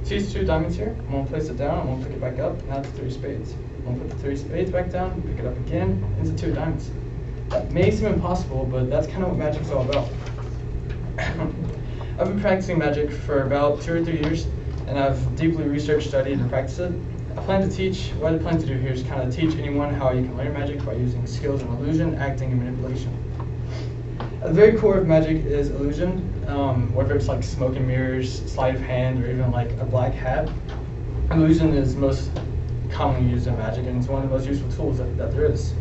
See these two diamonds here? I'm going to place it down, I'm going to pick it back up, now it's 3 spades. I'm going to put the 3 spades back down, pick it up again, into 2 diamonds. That may seem impossible, but that's kind of what magic's all about. I've been practicing magic for about 2 or 3 years, and I've deeply researched, studied, and practiced it. What I plan to do here is kind of teach anyone how you can learn magic by using skills in illusion, acting, and manipulation. At the very core of magic is illusion, whether it's like smoke and mirrors, sleight of hand, or even like a black hat. Illusion is most commonly used in magic, and it's one of the most useful tools that there is.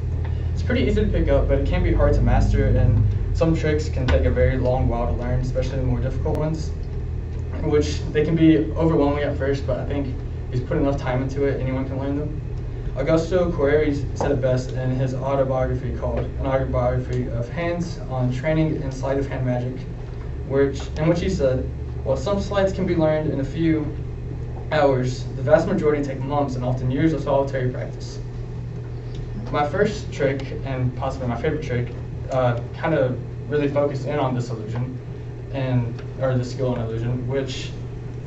It's pretty easy to pick up, but it can be hard to master, and some tricks can take a very long while to learn, especially the more difficult ones, which they can be overwhelming at first, but I think if you put enough time into it, anyone can learn them. Augusto Correri said it best in his autobiography called An Autobiography of Hands on Training in Sleight of Hand Magic, in which he said, while some sleights can be learned in a few hours, the vast majority take months and often years of solitary practice. My first trick, and possibly my favorite trick, kind of really focused in on this illusion, or the skill in illusion, which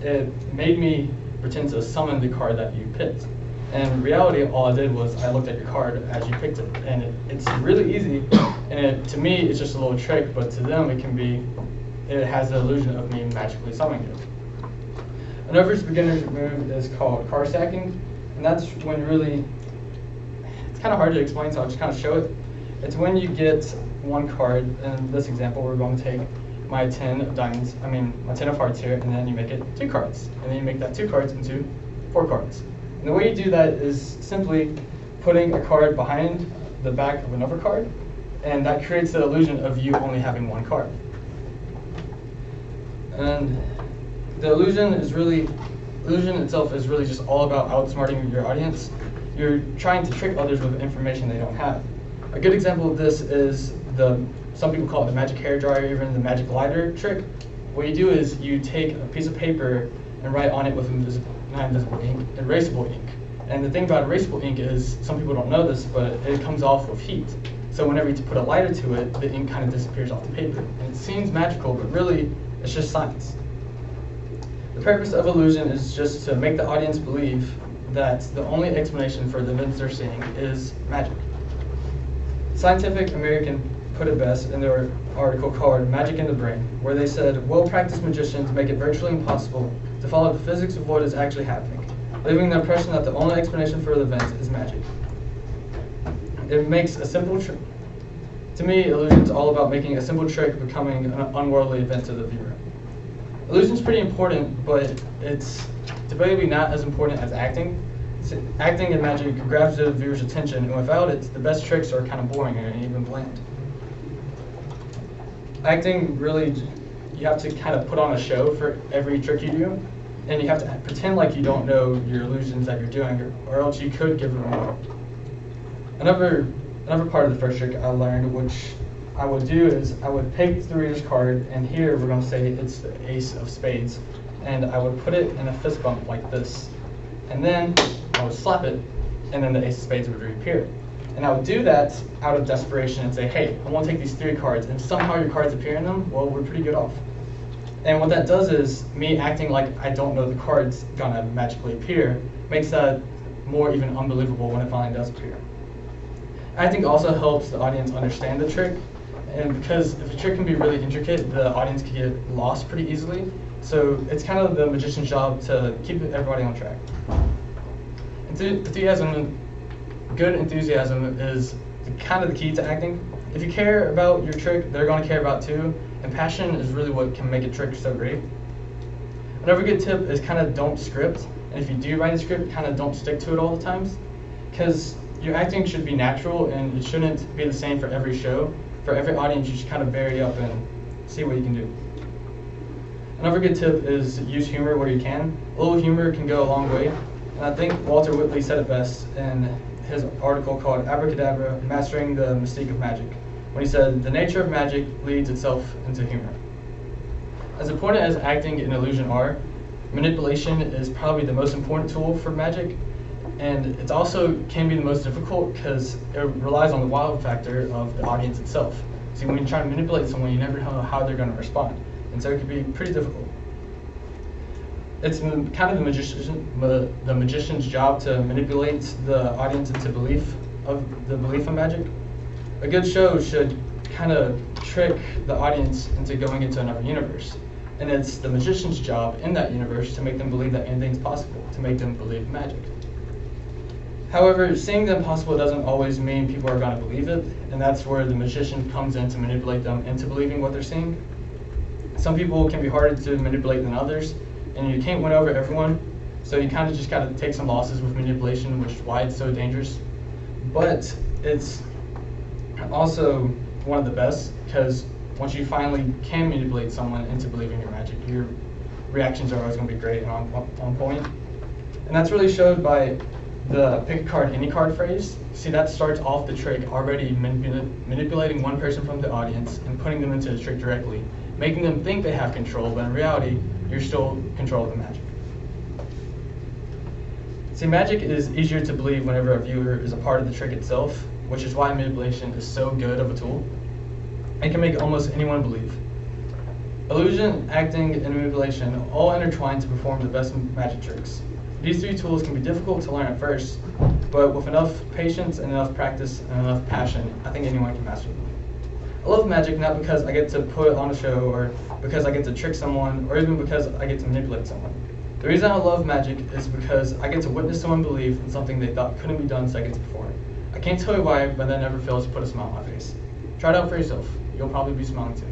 it made me pretend to summon the card that you picked. And in reality, all I did was I looked at your card as you picked it, and it's really easy. And to me, it's just a little trick, but to them, it has the illusion of me magically summoning it. Another beginner's move is called card stacking, and that's when it's kind of hard to explain, so I'll just kind of show it. It's when you get one card. In this example, we're going to take my 10 of diamonds, my 10 of hearts here, and then you make it 2 cards. And then you make that 2 cards into 4 cards. And the way you do that is simply putting a card behind the back of another card, and that creates the illusion of you only having 1 card. And the illusion itself is really just all about outsmarting your audience. You're trying to trick others with information they don't have. A good example of this is some people call it the magic hairdryer, or even the magic lighter trick. What you do is you take a piece of paper and write on it with erasable ink. And the thing about erasable ink is, some people don't know this, but it comes off with heat. So whenever you put a lighter to it, the ink kind of disappears off the paper. And it seems magical, but really, it's just science. The purpose of illusion is just to make the audience believe that the only explanation for the events they're seeing is magic. Scientific American put it best in their article called Magic in the Brain, where they said, well-practiced magicians make it virtually impossible to follow the physics of what is actually happening, leaving the impression that the only explanation for the event is magic. It makes a simple trick. To me, illusion is all about making a simple trick becoming an unworldly event to the viewer. Illusion is pretty important, but it's debatably not as important as acting. Acting in magic grabs the viewer's attention, and without it, the best tricks are kind of boring and even bland. Acting, really, you have to kind of put on a show for every trick you do, and you have to pretend like you don't know your illusions that you're doing, or else you could give them away. Another part of the first trick I learned, which I would do, is I would pick the reader's card, and here we're going to say it's the ace of spades, and I would put it in a fist bump like this, and then I would slap it, and then the ace of spades would reappear. And I would do that out of desperation and say, hey, I want to take these 3 cards, and somehow your cards appear in them, well, we're pretty good off. And what that does is, me acting like I don't know the card's gonna magically appear, makes that more even unbelievable when it finally does appear. Acting also helps the audience understand the trick, and because if a trick can be really intricate, the audience can get lost pretty easily. So it's kind of the magician's job to keep everybody on track. Good enthusiasm is kind of the key to acting. If you care about your trick, they're going to care about it too, and passion is really what can make a trick so great. Another good tip is kind of don't script, and if you do write a script, kind of don't stick to it all the times, because your acting should be natural and it shouldn't be the same for every show. For every audience, you should kind of vary up and see what you can do. Another good tip is use humor where you can. A little humor can go a long way, and I think Walter Whitley said it best in his article called Abracadabra, Mastering the Mystique of Magic, when he said, the nature of magic leads itself into humor. As important as acting and illusion are, manipulation is probably the most important tool for magic, and it also can be the most difficult because it relies on the wild factor of the audience itself. See, when you try to manipulate someone, you never know how they're going to respond, and so it can be pretty difficult. It's kind of the magician's job to manipulate the audience into belief in magic. A good show should kind of trick the audience into going into another universe. And it's the magician's job in that universe to make them believe that anything's possible, to make them believe magic. However, seeing the impossible doesn't always mean people are going to believe it, and that's where the magician comes in to manipulate them into believing what they're seeing. Some people can be harder to manipulate than others, and you can't win over everyone, so you kind of just got to take some losses with manipulation, which is why it's so dangerous. But it's also one of the best, because once you finally can manipulate someone into believing your magic, your reactions are always going to be great and on point. And that's really showed by the pick a card, any card phrase. See, that starts off the trick already manipulating one person from the audience and putting them into the trick directly, making them think they have control, but in reality, you're still in control of the magic. See, magic is easier to believe whenever a viewer is a part of the trick itself, which is why manipulation is so good of a tool. It can make almost anyone believe. Illusion, acting, and manipulation all intertwine to perform the best magic tricks. These three tools can be difficult to learn at first, but with enough patience and enough practice and enough passion, I think anyone can master them. I love magic not because I get to put on a show or because I get to trick someone or even because I get to manipulate someone. The reason I love magic is because I get to witness someone believe in something they thought couldn't be done, so I get to perform it. I can't tell you why, but that never fails to put a smile on my face. Try it out for yourself. You'll probably be smiling too.